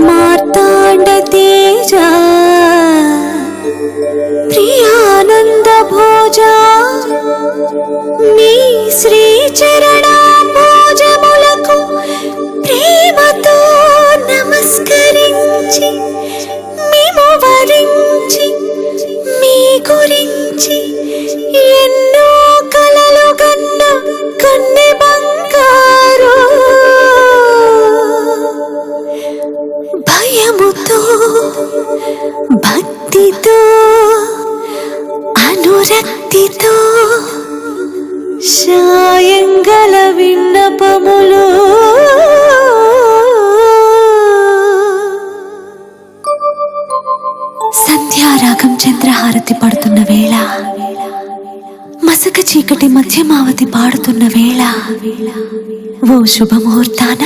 మార్తాండ తేజ ప్రియానంద భోజ మీ శ్రీ చరణాంబోజములకు ప్రేమతో నమస్కరించి మేము వరించి మీ గురించి ఎన్నో కలలు కన్న కన్నె బంగారు భయముతో భక్తితో అనురక్తితో సాయంగల విన్నపములు సంధ్యారాగం చంద్రహారతి పడుతున్న వేళ, మసక చీకటి మధ్యమావతి పాడుతున్న వేళ, ఓ శుభముహూర్తాన